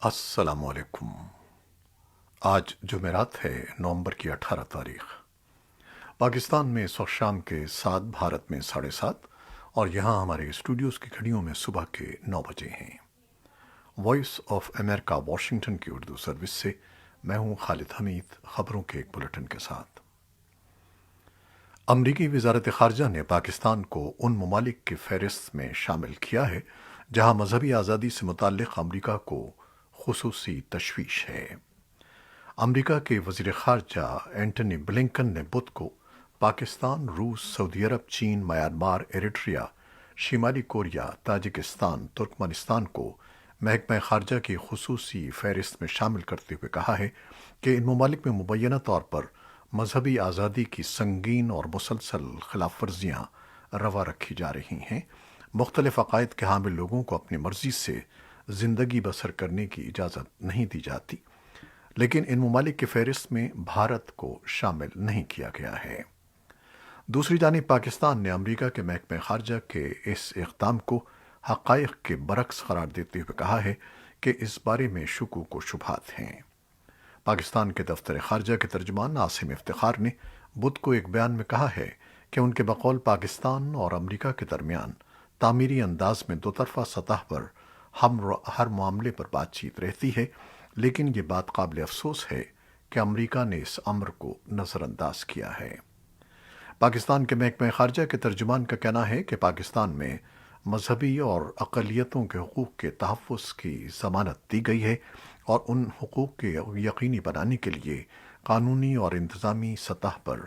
السلام علیکم۔ آج جمعرات ہے، نومبر کی 18 تاریخ۔ پاکستان میں اس وقت شام کے 7، بھارت میں 7:30، اور یہاں ہمارے اسٹوڈیوز کی گھڑیوں میں صبح کے 9 بجے ہیں۔ وائس آف امریکہ واشنگٹن کی اردو سروس سے میں ہوں خالد حمید، خبروں کے ایک بلٹن کے ساتھ۔ امریکی وزارت خارجہ نے پاکستان کو ان ممالک کی فہرست میں شامل کیا ہے جہاں مذہبی آزادی سے متعلق امریکہ کو خصوصی تشویش ہے۔ امریکہ کے وزیر خارجہ اینٹنی بلنکن نے بدھ کو پاکستان، روس، سعودی عرب، چین، میانمار، ایریٹریا، شمالی کوریا، تاجکستان، ترکمانستان کو محکمہ خارجہ کی خصوصی فہرست میں شامل کرتے ہوئے کہا ہے کہ ان ممالک میں مبینہ طور پر مذہبی آزادی کی سنگین اور مسلسل خلاف ورزیاں روا رکھی جا رہی ہیں۔ مختلف عقائد کے حامل لوگوں کو اپنی مرضی سے زندگی بسر کرنے کی اجازت نہیں دی جاتی، لیکن ان ممالک کی فہرست میں بھارت کو شامل نہیں کیا گیا ہے۔ دوسری جانب پاکستان نے امریکہ کے محکمہ خارجہ کے اس اقدام کو حقائق کے برعکس قرار دیتے ہوئے کہا ہے کہ اس بارے میں شکوک و شبہات ہیں۔ پاکستان کے دفتر خارجہ کے ترجمان عاصم افتخار نے بدھ کو ایک بیان میں کہا ہے کہ ان کے بقول پاکستان اور امریکہ کے درمیان تعمیری انداز میں دو طرفہ سطح پر ہر معاملے پر بات چیت رہتی ہے، لیکن یہ بات قابل افسوس ہے کہ امریکہ نے اس امر کو نظر انداز کیا ہے۔ پاکستان کے محکمہ خارجہ کے ترجمان کا کہنا ہے کہ پاکستان میں مذہبی اور اقلیتوں کے حقوق کے تحفظ کی ضمانت دی گئی ہے اور ان حقوق کے یقینی بنانے کے لیے قانونی اور انتظامی سطح پر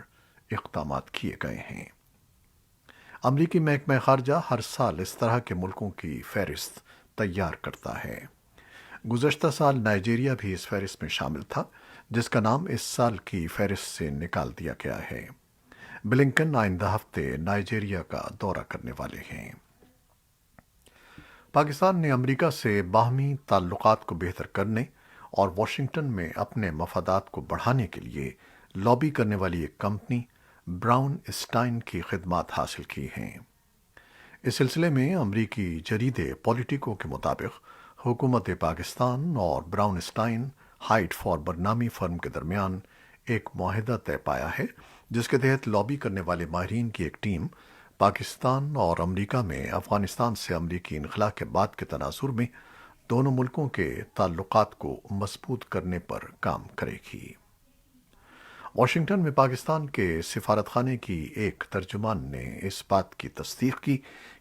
اقدامات کیے گئے ہیں۔ امریکی محکمہ خارجہ ہر سال اس طرح کے ملکوں کی فہرست تیار کرتا ہے۔ گزشتہ سال نائجیریا بھی اس فہرست میں شامل تھا، جس کا نام اس سال کی فہرست سے نکال دیا گیا ہے۔ بلنکن آئندہ ہفتے نائجیریا کا دورہ کرنے والے ہیں۔ پاکستان نے امریکہ سے باہمی تعلقات کو بہتر کرنے اور واشنگٹن میں اپنے مفادات کو بڑھانے کے لیے لابی کرنے والی ایک کمپنی براؤن اسٹائن کی خدمات حاصل کی ہیں۔ اس سلسلے میں امریکی جریدے پولیٹیکو کے مطابق حکومت پاکستان اور براؤن اسٹائن ہائٹ فاربر نامی فرم کے درمیان ایک معاہدہ طے پایا ہے، جس کے تحت لابی کرنے والے ماہرین کی ایک ٹیم پاکستان اور امریکہ میں افغانستان سے امریکی انخلا کے بعد کے تناظر میں دونوں ملکوں کے تعلقات کو مضبوط کرنے پر کام کرے گی۔ واشنگٹن میں پاکستان کے سفارت خانے کی ایک ترجمان نے اس بات کی تصدیق کی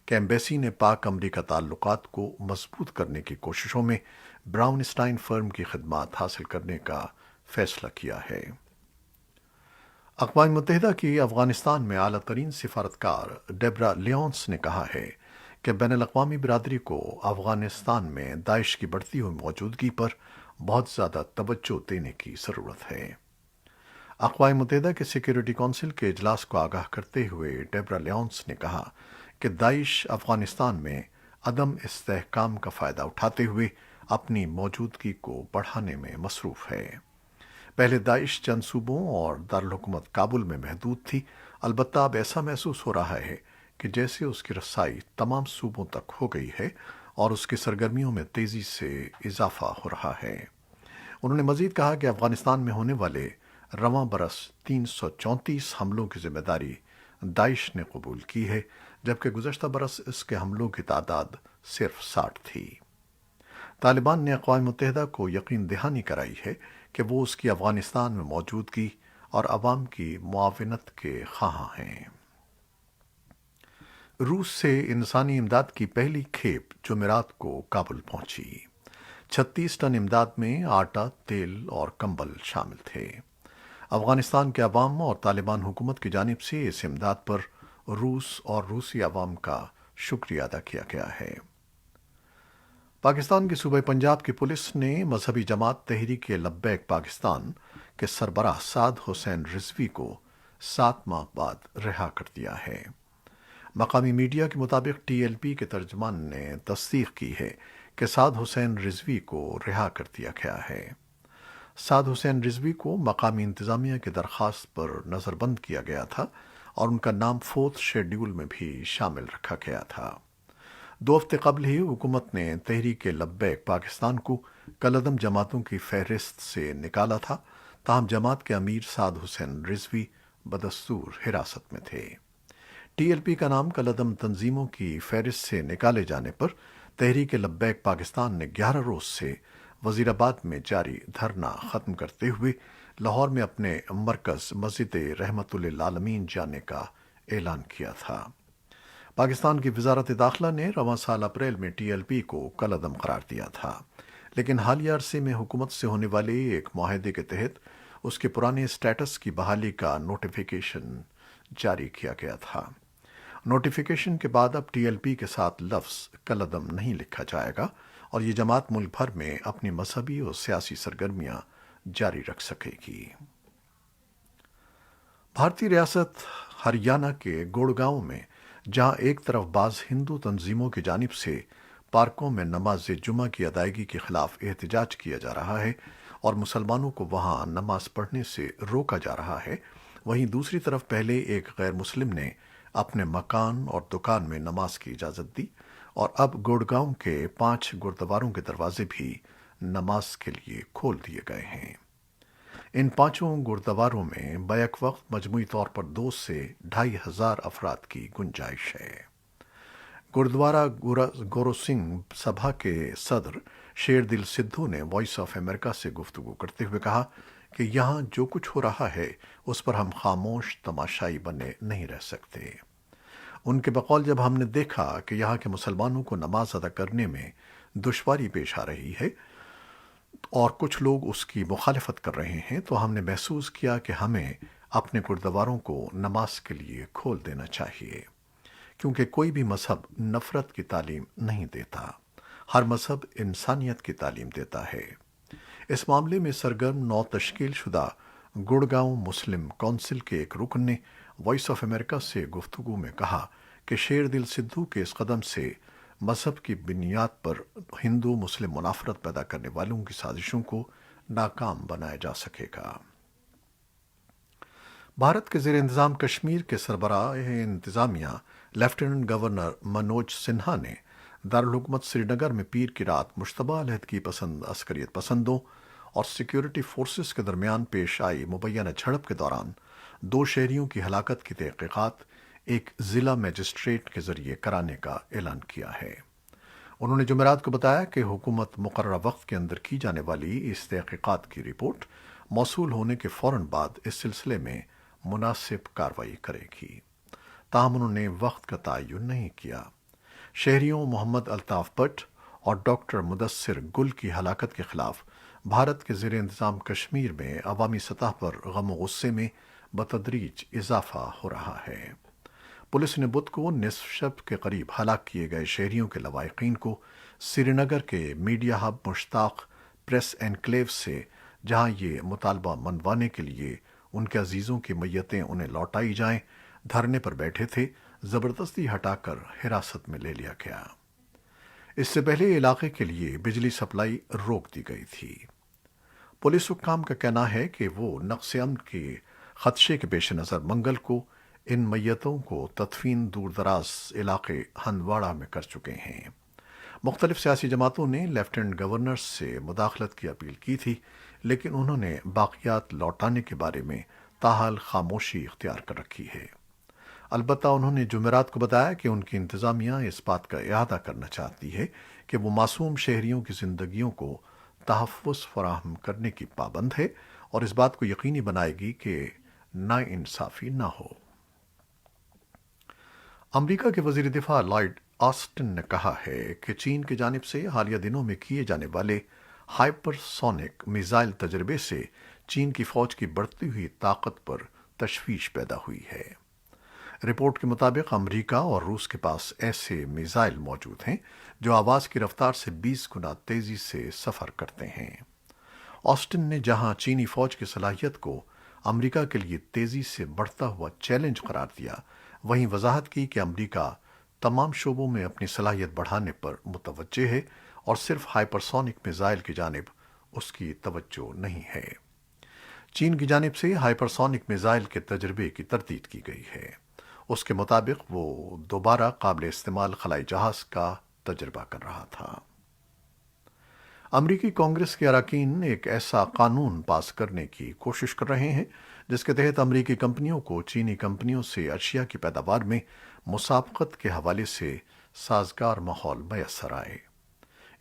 کہ ایمبیسی نے پاک امریکہ تعلقات کو مضبوط کرنے کی کوششوں میں براؤن اسٹائن فرم کی خدمات حاصل کرنے کا فیصلہ کیا ہے۔ اقوام متحدہ کی افغانستان میں اعلیٰ ترین سفارتکار ڈیبرا لیونس نے کہا ہے کہ بین الاقوامی برادری کو افغانستان میں داعش کی بڑھتی ہوئی موجودگی پر بہت زیادہ توجہ دینے کی ضرورت ہے۔ اقوام متحدہ کے سیکیورٹی کونسل کے اجلاس کو آگاہ کرتے ہوئے ڈیبرا لیونس نے کہا کہ داعش افغانستان میں عدم استحکام کا فائدہ اٹھاتے ہوئے اپنی موجودگی کو بڑھانے میں مصروف ہے۔ پہلے داعش چند صوبوں اور دارالحکومت کابل میں محدود تھی، البتہ اب ایسا محسوس ہو رہا ہے کہ جیسے اس کی رسائی تمام صوبوں تک ہو گئی ہے اور اس کی سرگرمیوں میں تیزی سے اضافہ ہو رہا ہے۔ انہوں نے مزید کہا کہ افغانستان میں ہونے والے رواں برس 334 حملوں کی ذمہ داری داعش نے قبول کی ہے، جبکہ گزشتہ برس اس کے حملوں کی تعداد صرف 60 تھی۔ طالبان نے اقوام متحدہ کو یقین دہانی کرائی ہے کہ وہ اس کی افغانستان میں موجودگی اور عوام کی معاونت کے خواہاں ہیں۔ روس سے انسانی امداد کی پہلی کھیپ جمعرات کو کابل پہنچی۔ 36 ٹن امداد میں آٹا، تیل اور کمبل شامل تھے۔ افغانستان کے عوام اور طالبان حکومت کی جانب سے اس امداد پر روس اور روسی عوام کا شکریہ ادا کیا گیا ہے۔ پاکستان کے صوبہ پنجاب کی پولیس نے مذہبی جماعت تحریک لبیک پاکستان کے سربراہ سعد حسین رضوی کو 7 ماہ بعد رہا کر دیا ہے۔ مقامی میڈیا کے مطابق ٹی ایل پی کے ترجمان نے تصدیق کی ہے کہ سعد حسین رضوی کو رہا کر دیا گیا ہے۔ سعد حسین رضوی کو مقامی انتظامیہ کی درخواست پر نظر بند کیا گیا تھا اور ان کا نام 4 شیڈول میں بھی شامل رکھا گیا تھا۔ دو ہفتے قبل ہی حکومت نے تحریک لبیک پاکستان کو کالعدم جماعتوں کی فہرست سے نکالا تھا، تاہم جماعت کے امیر سعد حسین رضوی بدستور حراست میں تھے۔ ٹی ایل پی کا نام کالعدم تنظیموں کی فہرست سے نکالے جانے پر تحریک لبیک پاکستان نے 11 روز سے وزیر آباد میں جاری دھرنا ختم کرتے ہوئے لاہور میں اپنے مرکز مسجد رحمت للعالمین جانے کا اعلان کیا تھا۔ پاکستان کی وزارت داخلہ نے رواں سال اپریل میں ٹی ایل پی کو کالعدم قرار دیا تھا، لیکن حالیہ عرصے میں حکومت سے ہونے والے ایک معاہدے کے تحت اس کے پرانے اسٹیٹس کی بحالی کا نوٹیفیکیشن جاری کیا گیا تھا۔ نوٹیفیکیشن کے بعد اب ٹی ایل پی کے ساتھ لفظ کالعدم نہیں لکھا جائے گا اور یہ جماعت ملک بھر میں اپنی مذہبی اور سیاسی سرگرمیاں جاری رکھ سکے گی۔ بھارتی ریاست ہریانہ کے گڑگاؤں میں جہاں ایک طرف بعض ہندو تنظیموں کی جانب سے پارکوں میں نماز جمعہ کی ادائیگی کے خلاف احتجاج کیا جا رہا ہے اور مسلمانوں کو وہاں نماز پڑھنے سے روکا جا رہا ہے، وہیں دوسری طرف پہلے ایک غیر مسلم نے اپنے مکان اور دکان میں نماز کی اجازت دی اور اب گڑگاؤں کے 5 گردواروں کے دروازے بھی نماز کے لیے کھول دیے گئے ہیں۔ ان 5 گردواروں میں بیک وقت مجموعی طور پر 2 سے 2,500 افراد کی گنجائش ہے۔ گردوارہ گورو سنگھ سبھا کے صدر شیر دل سدھو نے وائس آف امریکہ سے گفتگو کرتے ہوئے کہا کہ یہاں جو کچھ ہو رہا ہے اس پر ہم خاموش تماشائی بنے نہیں رہ سکتے۔ ان کے بقول جب ہم نے دیکھا کہ یہاں کے مسلمانوں کو نماز ادا کرنے میں دشواری پیش آ رہی ہے اور کچھ لوگ اس کی مخالفت کر رہے ہیں تو ہم نے محسوس کیا کہ ہمیں اپنے گردواروں کو نماز کے لیے کھول دینا چاہیے، کیونکہ کوئی بھی مذہب نفرت کی تعلیم نہیں دیتا، ہر مذہب انسانیت کی تعلیم دیتا ہے۔ اس معاملے میں سرگرم نو تشکیل شدہ گڑگاؤں مسلم کونسل کے ایک رکن نے وائس آف امریکہ سے گفتگو میں کہا کہ شیر دل سدھو کے اس قدم سے مذہب کی بنیاد پر ہندو مسلم منافرت پیدا کرنے والوں کی سازشوں کو ناکام بنایا جا سکے گا۔ بھارت کے زیر انتظام کشمیر کے سربراہ انتظامیہ لیفٹیننٹ گورنر منوج سنہا نے دارالحکومت سری نگر میں پیر کی رات مشتبہ علیحدگی پسند عسکریت پسندوں اور سیکیورٹی فورسز کے درمیان پیش آئی مبینہ جھڑپ کے دوران 2 شہریوں کی ہلاکت کی تحقیقات ایک ضلع مجسٹریٹ کے ذریعے کرانے کا اعلان کیا ہے۔ انہوں نے جمعرات کو بتایا کہ حکومت مقررہ وقت کے اندر کی جانے والی اس تحقیقات کی رپورٹ موصول ہونے کے فوراً بعد اس سلسلے میں مناسب کارروائی کرے گی، تاہم انہوں نے وقت کا تعین نہیں کیا۔ شہریوں محمد الطاف بٹ اور ڈاکٹر مدثر گل کی ہلاکت کے خلاف بھارت کے زیر انتظام کشمیر میں عوامی سطح پر غم و غصے میں بتدریج اضافہ ہو رہا ہے۔ پولیس نے بدھ کو نصف شب کے قریب ہلاک کیے گئے شہریوں کے لواحقین کو سری نگر کے میڈیا ہب مشتاق پریس انکلیو سے، جہاں یہ مطالبہ منوانے کے لیے ان کے عزیزوں کی میتیں انہیں لوٹائی جائیں، دھرنے پر بیٹھے تھے، زبردستی ہٹا کر حراست میں لے لیا گیا۔ اس سے پہلے علاقے کے لیے بجلی سپلائی روک دی گئی تھی۔ پولیس حکام کا کہنا ہے کہ وہ نقص امن کے خدشے کے پیش نظر منگل کو ان میتوں کو تدفین دور دراز علاقے ہندواڑہ میں کر چکے ہیں۔ مختلف سیاسی جماعتوں نے لیفٹیننٹ گورنر سے مداخلت کی اپیل کی تھی، لیکن انہوں نے باقیات لوٹانے کے بارے میں تاحال خاموشی اختیار کر رکھی ہے۔ البتہ انہوں نے جمعرات کو بتایا کہ ان کی انتظامیہ اس بات کا اعادہ کرنا چاہتی ہے کہ وہ معصوم شہریوں کی زندگیوں کو تحفظ فراہم کرنے کی پابند ہے اور اس بات کو یقینی بنائے گی کہ ناانصافی نہ ہو۔ امریکہ کے وزیر دفاع لائیڈ آسٹن نے کہا ہے کہ چین کی جانب سے حالیہ دنوں میں کیے جانے والے ہائپر سونک میزائل تجربے سے چین کی فوج کی بڑھتی ہوئی طاقت پر تشویش پیدا ہوئی ہے۔ رپورٹ کے مطابق امریکہ اور روس کے پاس ایسے میزائل موجود ہیں جو آواز کی رفتار سے 20 گنا تیزی سے سفر کرتے ہیں۔ آسٹن نے جہاں چینی فوج کی صلاحیت کو امریکہ کے لیے تیزی سے بڑھتا ہوا چیلنج قرار دیا، وہیں وضاحت کی کہ امریکہ تمام شعبوں میں اپنی صلاحیت بڑھانے پر متوجہ ہے اور صرف ہائپرسونک میزائل کی جانب اس کی توجہ نہیں ہے۔ چین کی جانب سے ہائپرسونک میزائل کے تجربے کی تردید کی گئی ہے۔ اس کے مطابق وہ دوبارہ قابل استعمال خلائی جہاز کا تجربہ کر رہا تھا۔ امریکی کانگریس کے اراکین ایک ایسا قانون پاس کرنے کی کوشش کر رہے ہیں جس کے تحت امریکی کمپنیوں کو چینی کمپنیوں سے اشیاء کی پیداوار میں مسابقت کے حوالے سے سازگار ماحول میسر آئے۔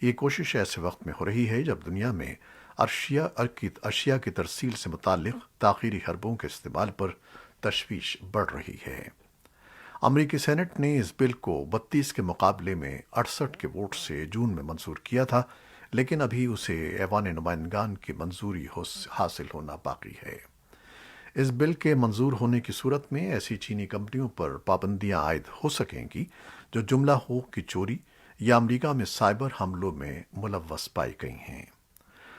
یہ کوشش ایسے وقت میں ہو رہی ہے جب دنیا میں اشیاء کی ترسیل سے متعلق تاخیری حربوں کے استعمال پر تشویش بڑھ رہی ہے۔ امریکی سینٹ نے اس بل کو 32 کے مقابلے میں 68 کے ووٹ سے جون میں منظور کیا تھا، لیکن ابھی اسے ایوان نمائندگان کی منظوری حاصل ہونا باقی ہے۔ اس بل کے منظور ہونے کی صورت میں ایسی چینی کمپنیوں پر پابندیاں عائد ہو سکیں گی جو جملہ حقوق کی چوری یا امریکہ میں سائبر حملوں میں ملوث پائی گئی ہیں۔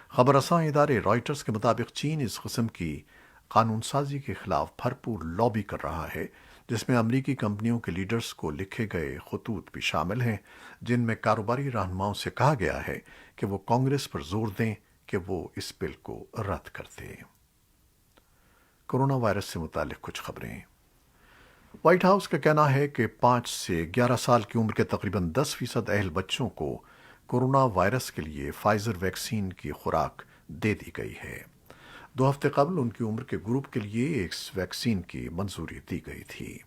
خبر رساں ادارے رائٹرز کے مطابق چین اس قسم کی قانون سازی کے خلاف بھرپور لابی کر رہا ہے، جس میں امریکی کمپنیوں کے لیڈرز کو لکھے گئے خطوط بھی شامل ہیں، جن میں کاروباری رہنماؤں سے کہا گیا ہے کہ وہ کانگریس پر زور دیں کہ وہ اس بل کو رد کر دے۔ کورونا وائرس سے متعلق کچھ خبریں۔ وائٹ ہاؤس کا کہنا ہے کہ 5 سے 11 سال کی عمر کے تقریباً 10% اہل بچوں کو کورونا وائرس کے لیے فائزر ویکسین کی خوراک دے دی گئی ہے۔ 2 ہفتے قبل ان کی عمر کے گروپ کے لیے اس ویکسین کی منظوری دی گئی تھی۔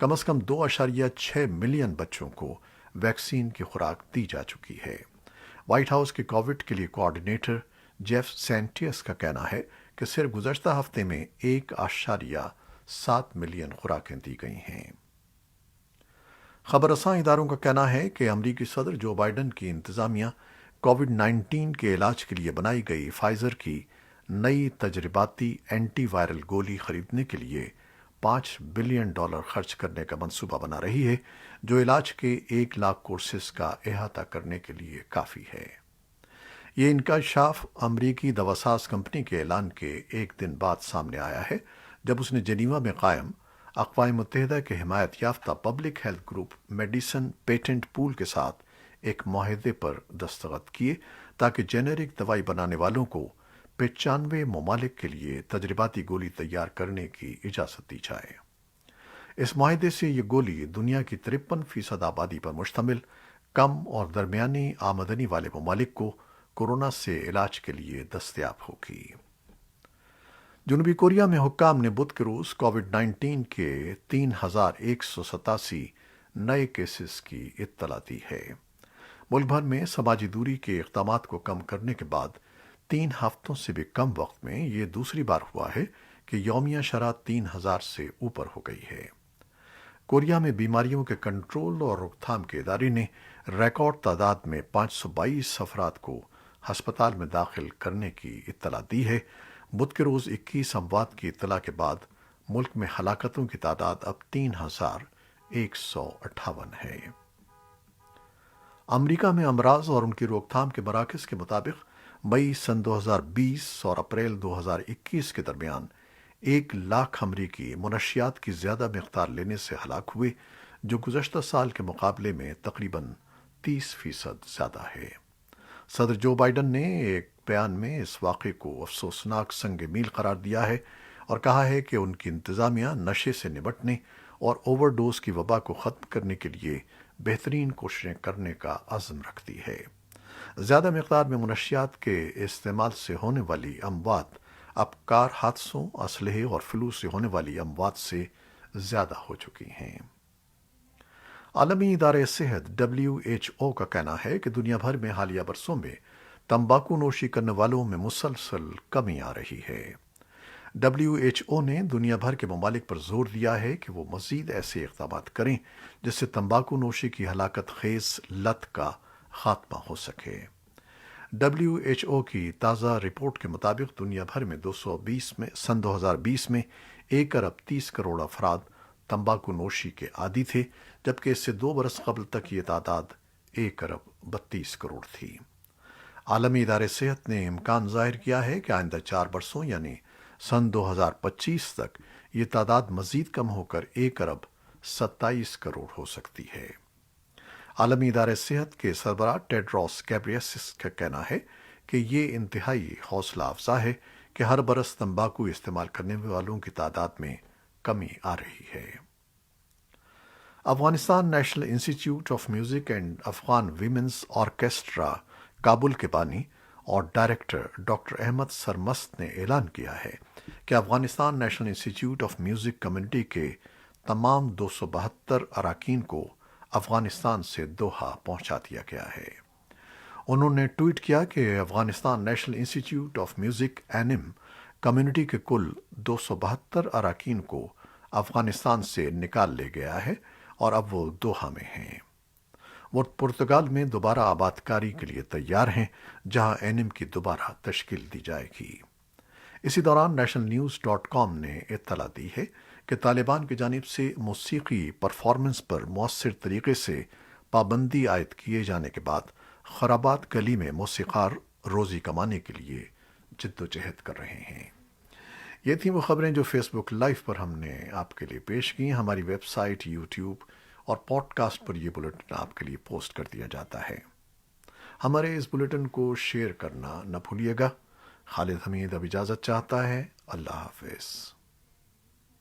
کم از کم 2.6 ملین بچوں کو ویکسین کی خوراک دی جا چکی ہے۔ وائٹ ہاؤس کے کووڈ کے لیے کوآرڈینیٹر جیف سینٹیس کا کہنا ہے کہ صرف گزشتہ ہفتے میں 1.7 ملین خوراکیں دی گئی ہیں۔ خبر رساں اداروں کا کہنا ہے کہ امریکی صدر جو بائیڈن کی انتظامیہ کووڈ 19 کے علاج کے لیے بنائی گئی فائزر کی نئی تجرباتی اینٹی وائرل گولی خریدنے کے لیے $5 بلین خرچ کرنے کا منصوبہ بنا رہی ہے، جو علاج کے 1 لاکھ کورسز کا احاطہ کرنے کے لیے کافی ہے۔ یہ انکشاف امریکی دواساز کمپنی کے اعلان کے ایک دن بعد سامنے آیا ہے، جب اس نے جنیوا میں قائم اقوام متحدہ کے حمایت یافتہ public health group medicine patent pool کے ساتھ ایک معاہدے پر دستخط کیے تاکہ جینیرک دوائی بنانے والوں کو 95 ممالک کے لیے تجرباتی گولی تیار کرنے کی اجازت دی جائے۔ اس معاہدے سے یہ گولی دنیا کی 53% آبادی پر مشتمل کم اور درمیانی آمدنی والے ممالک کو کورونا سے علاج کے لیے دستیاب ہوگی۔ جنوبی کوریا میں حکام نے بدھ کے روز کووڈ 19 کے 3187 نئے کیسز کی اطلاع دی ہے۔ ملک بھر میں سماجی دوری کے اقدامات کو کم کرنے کے بعد 3 ہفتوں سے بھی کم وقت میں یہ دوسری بار ہوا ہے کہ یومیہ شرح 3000 سے اوپر ہو گئی ہے۔ کوریا میں بیماریوں کے کنٹرول اور روک تھام کے ادارے نے ریکارڈ تعداد میں 522 افراد کو ہسپتال میں داخل کرنے کی اطلاع دی ہے۔ بدھ کے روز 21 اموات کی اطلاع کے بعد ملک میں ہلاکتوں کی تعداد اب 3158 ہے۔ امریکہ میں امراض اور ان کی روک تھام کے مراکز کے مطابق مئی سن 2020 اور اپریل 2021 کے درمیان 1 لاکھ امریکی منشیات کی زیادہ مقدار لینے سے ہلاک ہوئے، جو گزشتہ سال کے مقابلے میں تقریباً 30% زیادہ ہے۔ صدر جو بائیڈن نے ایک بیان میں اس واقعے کو افسوسناک سنگ میل قرار دیا ہے اور کہا ہے کہ ان کی انتظامیہ نشے سے نمٹنے اور اوور ڈوز کی وبا کو ختم کرنے کے لیے بہترین کوششیں کرنے کا عزم رکھتی ہے۔ زیادہ مقدار میں منشیات کے استعمال سے ہونے والی اموات اب کار حادثوں، اسلحے اور فلو سے ہونے والی اموات سے زیادہ ہو چکی ہیں۔ عالمی ادارہ صحت WHO کا کہنا ہے کہ دنیا بھر میں حالیہ برسوں میں تمباکو نوشی کرنے والوں میں مسلسل کمی آ رہی ہے۔ WHO نے دنیا بھر کے ممالک پر زور دیا ہے کہ وہ مزید ایسے اقدامات کریں جس سے تمباکو نوشی کی ہلاکت خیز لت کا خاتمہ ہو سکے۔ WHO کی تازہ رپورٹ کے مطابق دنیا بھر میں سن 2020 میں 1.30 ارب افراد تمباکو نوشی کے عادی تھے، جبکہ اس سے 2 برس قبل تک یہ تعداد 1.32 ارب تھی۔ عالمی ادارہ صحت نے امکان ظاہر کیا ہے کہ آئندہ 4 برسوں یعنی سن 2025 تک یہ تعداد مزید کم ہو کر 1.27 ارب ہو سکتی ہے۔ عالمی ادارہ صحت کے سربراہ ٹیڈروس گیبریسس کا کہنا ہے کہ یہ انتہائی حوصلہ افزا ہے کہ ہر برس تمباکو استعمال کرنے والوں کی تعداد میں کمی آ رہی ہے۔ Afghanistan national institute of music and Afghan women's orchestra Kabul کے بانی اور ڈائریکٹر ڈاکٹر احمد سرمست نے اعلان کیا ہے کہ Afghanistan national institute of music community کے تمام 272 اراکین کو افغانستان سے دوحہ پہنچا دیا گیا ہے۔ انہوں نے ٹویٹ کیا کہ Afghanistan national institute of music annum community کے کل 272 اراکین کو افغانستان سے نکال لے گیا ہے اور اب وہ دوحہ میں ہیں۔ وہ پرتگال میں دوبارہ آباد کاری کے لیے تیار ہیں، جہاں اینم کی دوبارہ تشکیل دی جائے گی۔ اسی دوران نیشنل نیوز ڈاٹ کام نے اطلاع دی ہے کہ طالبان کی جانب سے موسیقی پرفارمنس پر مؤثر طریقے سے پابندی عائد کیے جانے کے بعد خرابات گلی میں موسیقار روزی کمانے کے لیے جد و جہد کر رہے ہیں۔ یہ تھیں وہ خبریں جو فیس بک لائیو پر ہم نے آپ کے لیے پیش کی۔ ہماری ویب سائٹ، یوٹیوب اور پوڈ کاسٹ پر یہ بلیٹن آپ کے لیے پوسٹ کر دیا جاتا ہے۔ ہمارے اس بلیٹن کو شیئر کرنا نہ بھولیے گا۔ خالد حمید اب اجازت چاہتا ہے۔ اللہ حافظ۔